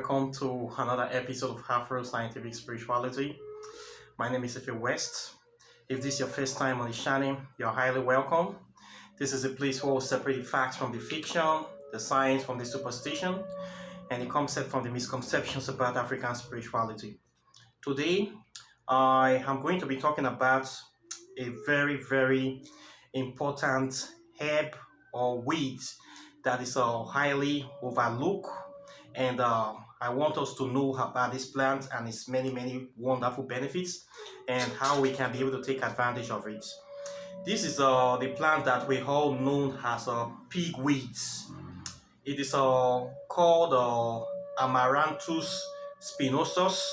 welcome to another episode of Afro Scientific Spirituality. My name is Efe West. If this is your first time on the channel, you're highly welcome. This is a place where we'll separate the facts from the fiction, the science from the superstition, and the concept from the misconceptions about African spirituality. Today, I am going to be talking about a very important herb or weed that is highly overlooked, and I want us to know about this plant and its many wonderful benefits and how we can be able to take advantage of it. This is the plant that we all know as pigweed. It is called Amanranthus Spinosis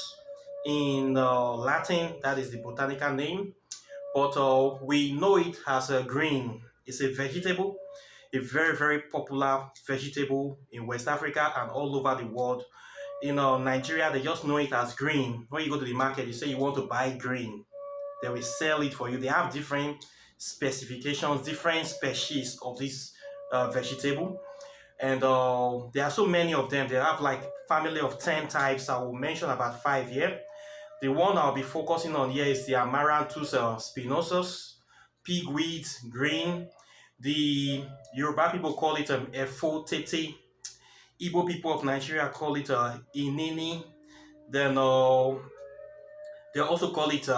in Latin. That is the botanical name, but we know it as a green. It's a vegetable, a very popular vegetable in West Africa and all over the world. In Nigeria, they just know it as green. When you go to the market, you say you want to buy green, they will sell it for you. They have different specifications, different species of this vegetable, and there are so many of them. They have like family of 10 types. I will mention about 5 here. The one I'll be focusing on here is the Amanranthus Spinosis, pigweed, green. The Yoruba people call it Efo. Igbo people of Nigeria call it Inini. Then they also call it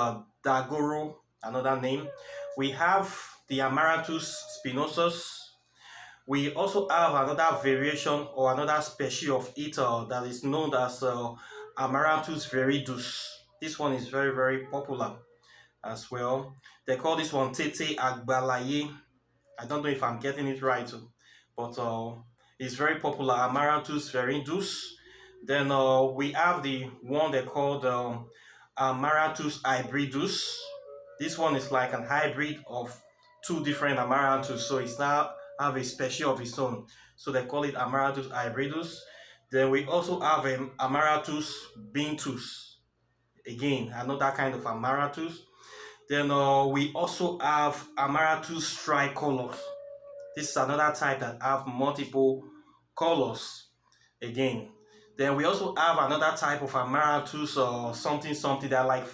Dagoro, another name. We have the Amanranthus Spinosis. We also have another variation or another species of it that is known as Amanranthus viridis. This one is very popular as well. They call this one Tete Agbalaye. I don't know if I'm getting it right, but it's very popular, Amanranthus viridis. Then we have the one they called Amanranthus hybridus. This one is like an hybrid of two different Amanranthus, so it's now have a species of its own. So they call it Amanranthus hybridus. Then we also have Amanranthus bintus. Again, another kind of Amanranthus. Then we also have Amanranthus tricolor. This is another type that have multiple colors again. Then we also have another type of Amanranthus or something. There are like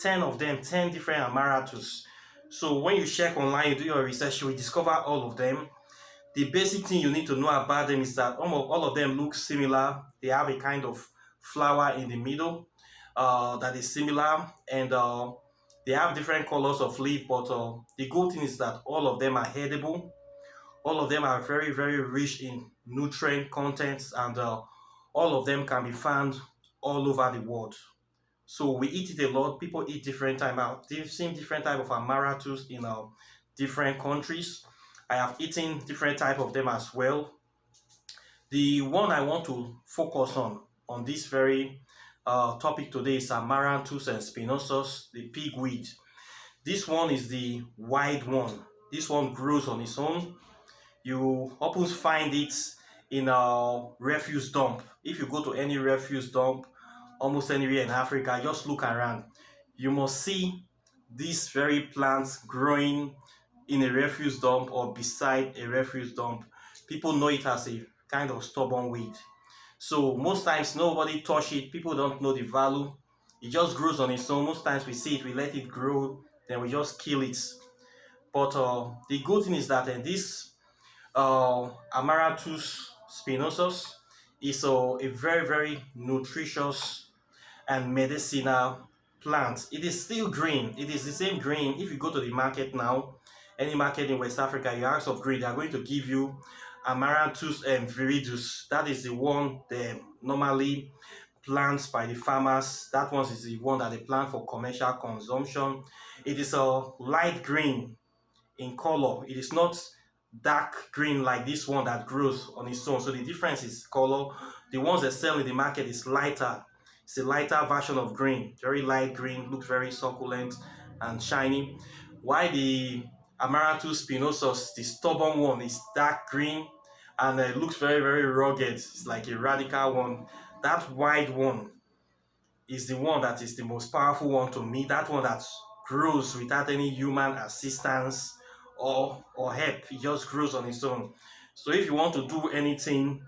10 of them, 10 different Amanranthus. So when you check online, you do your research, you will discover all of them. The basic thing you need to know about them is that all of them look similar. They have a kind of flower in the middle that is similar, and they have different colors of leaf, but the good thing is that all of them are edible. All of them are very rich in nutrient contents, and all of them can be found all over the world. So we eat it a lot. People eat different type of Amanranthus in different countries. I have eaten different type of them as well. The one I want to focus on this very topic today is Amanranthus Spinosis, the pigweed. This one is the wide one. This one grows on its own. You often find it in a refuse dump. If you go to any refuse dump, almost anywhere in Africa, just look around. You must see these very plants growing in a refuse dump or beside a refuse dump. People know it as a kind of stubborn weed. So most times nobody touch it. People don't know the value. It just grows on its own. Most times we see it, we let it grow, then we just kill it. But the good thing is that this Amanranthus Spinosis is a very nutritious and medicinal plant. It is still green. It is the same green. If you go to the market now, any market in West Africa, you ask of green, they are going to give you Amanranthus viridis. That is the one they normally plant by the farmers. That one is the one that they plant for commercial consumption. It is a light green in color. It is not dark green like this one that grows on its own. So the difference is color. The ones they sell in the market is lighter. It's a lighter version of green, very light green, looks very succulent and shiny. While the Amanranthus Spinosis, the stubborn one, is dark green and it looks very rugged. It's like a radical one. That wide one is the one that is the most powerful one to me. That one that grows without any human assistance or help. It just grows on its own. So if you want to do anything,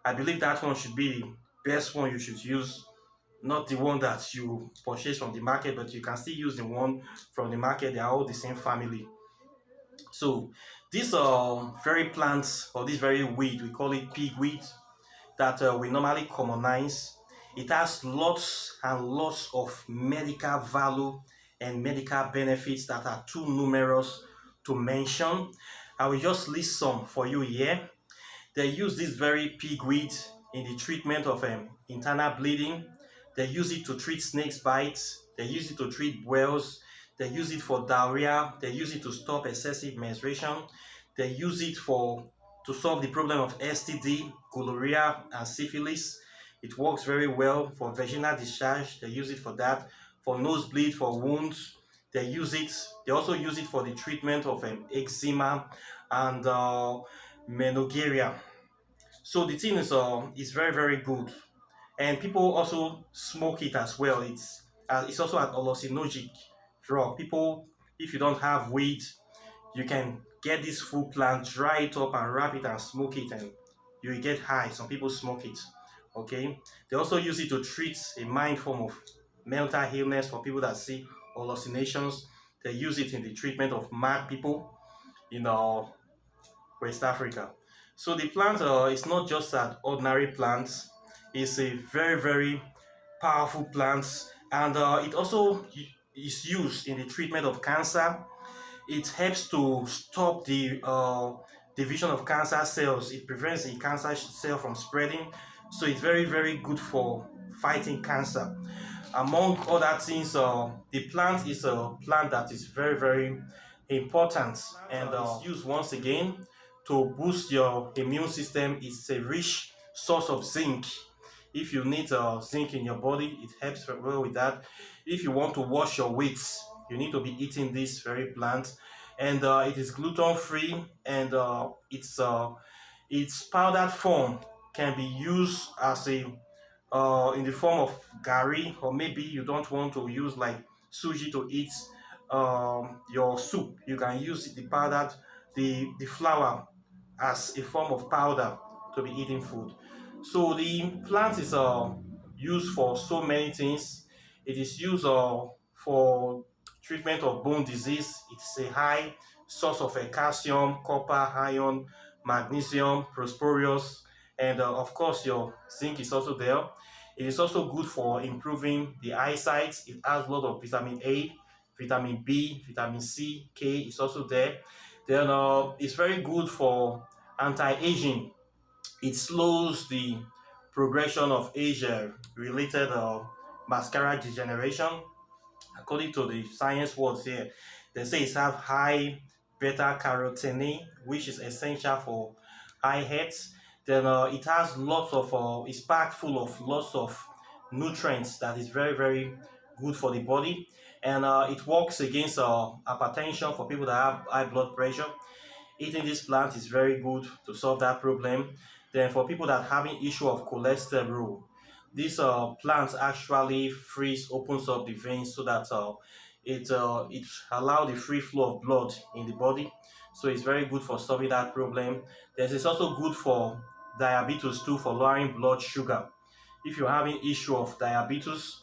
I believe that one should be best one you should use, not the one that you purchase from the market, but you can still use the one from the market. They are all the same family. So this very plant, or this very weed, we call it pigweed, that we normally commonize. It has lots and lots of medical value and medical benefits that are too numerous to mention. I will just list some for you here. They use this very pigweed in the treatment of internal bleeding. They use it to treat snakes bites. They use it to treat boils. They use it for diarrhea. They use it to stop excessive menstruation. They use it for to solve the problem of STD, gonorrhea, and syphilis. It works very well for vaginal discharge. They use it for that. For nosebleed, for wounds. They use it. They also use it for the treatment of eczema and menorrhagia. So the thing is very very good, and people also smoke it as well. It's also an hallucinogenic drug. People, if you don't have weed, you can get this full plant, dry it up, and wrap it and smoke it, and you will get high. Some people smoke it. Okay. They also use it to treat a mild form of mental illness for people that see hallucinations. They use it in the treatment of mad people in West Africa. So the plant is not just an ordinary plant, it's a very, very powerful plant, and it also is used in the treatment of cancer. It helps to stop the division of cancer cells. It prevents the cancer cell from spreading. So it's very, very good for fighting cancer. Among other things, the plant is a plant that is very, very important, and it's used once again to boost your immune system. It's a rich source of zinc. If you need zinc in your body, it helps well with that. If you want to wash your weight, you need to be eating this very plant, and it is gluten free, and its powdered form can be used as a in the form of gari, or maybe you don't want to use like suji to eat your soup. You can use the powdered, the flour as a form of powder to be eating food. So the plant is used for so many things. It is used for treatment of bone disease. It's a high source of calcium, copper, iron, magnesium, phosphorus, and of course your zinc is also there. It is also good for improving the eyesight. It has a lot of vitamin A, vitamin B, vitamin C, K is also there. Then it's very good for anti-aging. It slows the progression of age-related macular degeneration. According to the science words here, they say it have high beta carotene, which is essential for eye health. Then it has lots of, it's packed full of lots of nutrients that is very, very good for the body. And it works against hypertension for people that have high blood pressure. Eating this plant is very good to solve that problem. Then for people that having issue of cholesterol, this plant actually opens up the veins so that it allows the free flow of blood in the body. So it's very good for solving that problem. Then it's also good for diabetes too, for lowering blood sugar. If you're having issue of diabetes,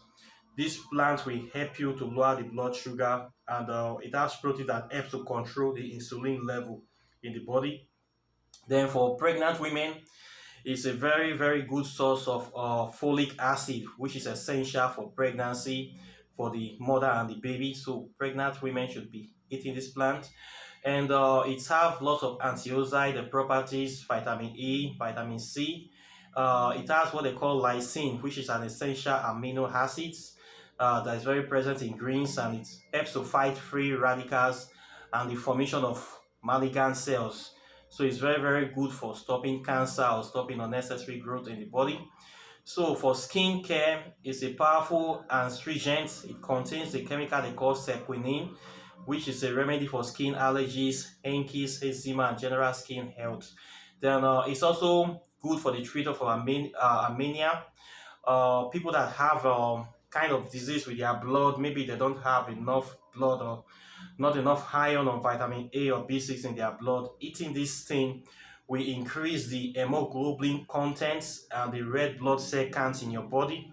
this plant will help you to lower the blood sugar, and it has protein that helps to control the insulin level in the body. Then for pregnant women, it's a very, very good source of folic acid, which is essential for pregnancy, for the mother and the baby. So pregnant women should be eating this plant. And it has lots of antioxidant properties, vitamin E, vitamin C. It has what they call lysine, which is an essential amino acid that is very present in greens, and it helps to fight free radicals and the formation of malignant cells. So it's very, very good for stopping cancer or stopping unnecessary growth in the body. So for skin care, it's a powerful astringent. It contains a chemical they call sequinin, which is a remedy for skin allergies, hankies, eczema, and general skin health. Then it's also good for the treatment of anemia. People that have kind of disease with their blood, maybe they don't have enough blood or not enough iron or vitamin A or B6 in their blood. Eating this thing will increase the hemoglobin contents and the red blood cell counts in your body.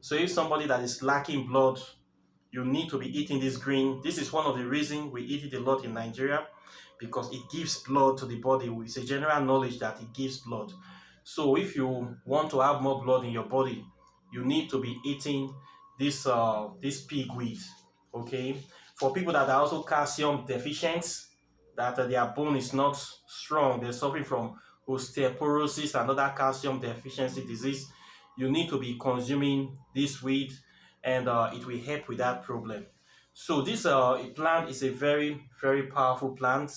So if somebody that is lacking blood, you need to be eating this green. This is one of the reasons we eat it a lot in Nigeria, because it gives blood to the body. It's a general knowledge that it gives blood. So if you want to have more blood in your body, you need to be eating this pigweed. Okay, for people that are also calcium deficient, that their bone is not strong, they're suffering from osteoporosis and other calcium deficiency disease, you need to be consuming this weed, and it will help with that problem. So this plant is a very, very powerful plant.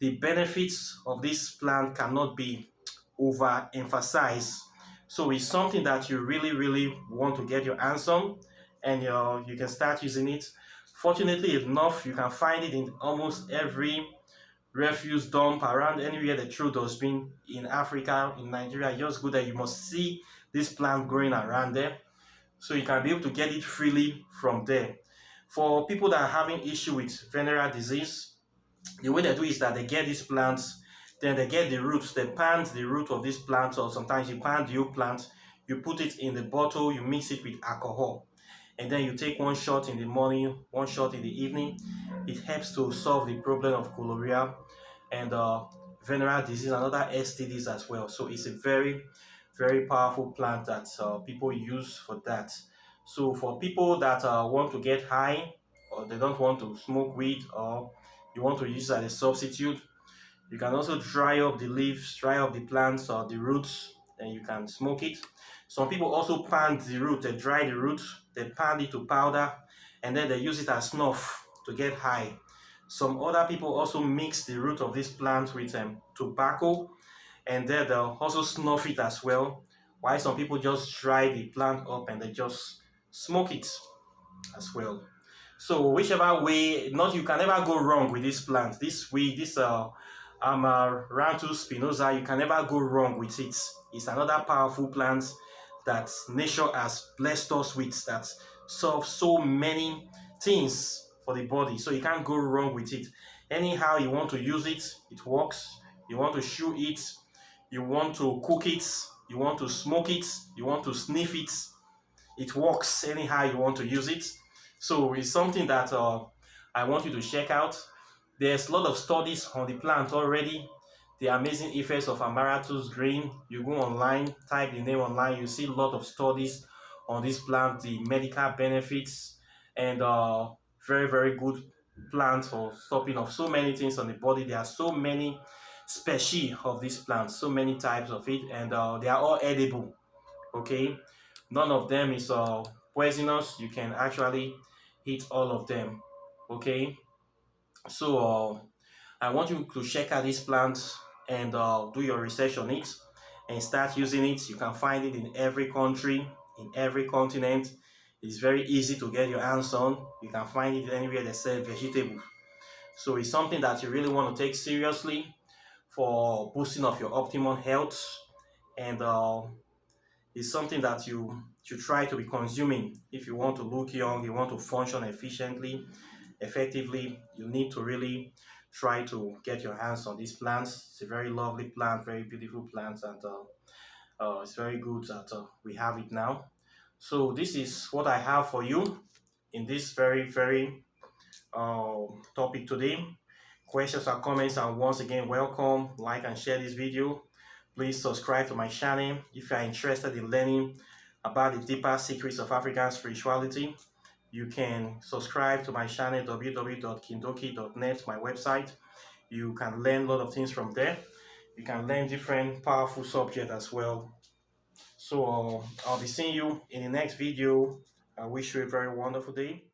The benefits of this plant cannot be overemphasized. So it's something that you really, really want to get your hands on, and you can start using it. Fortunately enough, you can find it in almost every refuse dump around anywhere the throw dustbin in Africa, in Nigeria. Just go there, you must see this plant growing around there. So you can be able to get it freely from there. For people that are having issue with venereal disease, the way they do is that they get these plants, then they get the roots, they plant the root of this plant, or sometimes you plant the whole plant, you put it in the bottle, you mix it with alcohol, and then you take one shot in the morning, one shot in the evening. It helps to solve the problem of cholera and venereal disease and other STDs as well. So it's a very, very powerful plant that people use for that. So for people that want to get high, or they don't want to smoke weed, or you want to use it as a substitute, you can also dry up the leaves, dry up the plants or the roots, and you can smoke it. Some people also pound the root, they dry the root, they pound it to powder, and then they use it as snuff to get high. Some other people also mix the root of this plant with tobacco, and then they'll also snuff it as well. While some people just dry the plant up and they just smoke it as well. So whichever way, not, you can never go wrong with this plant. This weed, this Amanranthus Spinosis, you can never go wrong with it. It's another powerful plant that nature has blessed us with, that solves so many things for the body. So you can't go wrong with it. Anyhow you want to use it, it works. You want to chew it, you want to cook it, you want to smoke it, you want to sniff it, it works anyhow you want to use it. So it's something that I want you to check out. There's a lot of studies on the plant already. The amazing effects of Amaranthus green. You go online, type the name online, you see a lot of studies on this plant, the medical benefits, and very, very good plant for stopping of so many things on the body. There are so many species of this plant, so many types of it, and they are all edible. Okay, none of them is poisonous. You can actually eat all of them. Okay, so I want you to check out this plant and do your research on it and start using it. You can find it in every country, in every continent. It's very easy to get your hands on. You can find it anywhere they sell vegetables. So it's something that you really want to take seriously for boosting of your optimal health, and it's something that you should try to be consuming. If you want to look young, you want to function efficiently, effectively, you need to really try to get your hands on these plants. It's a very lovely plant, very beautiful plant, and it's very good that we have it now. So this is what I have for you in this very, very topic today. Questions or comments are once again welcome. Like and share this video. Please subscribe to my channel if you are interested in learning about the deeper secrets of African spirituality. You can subscribe to my channel www.kindoki.net, my website. You can learn a lot of things from there. You can learn different powerful subjects as well. So I'll be seeing you in the next video. I wish you a very wonderful day.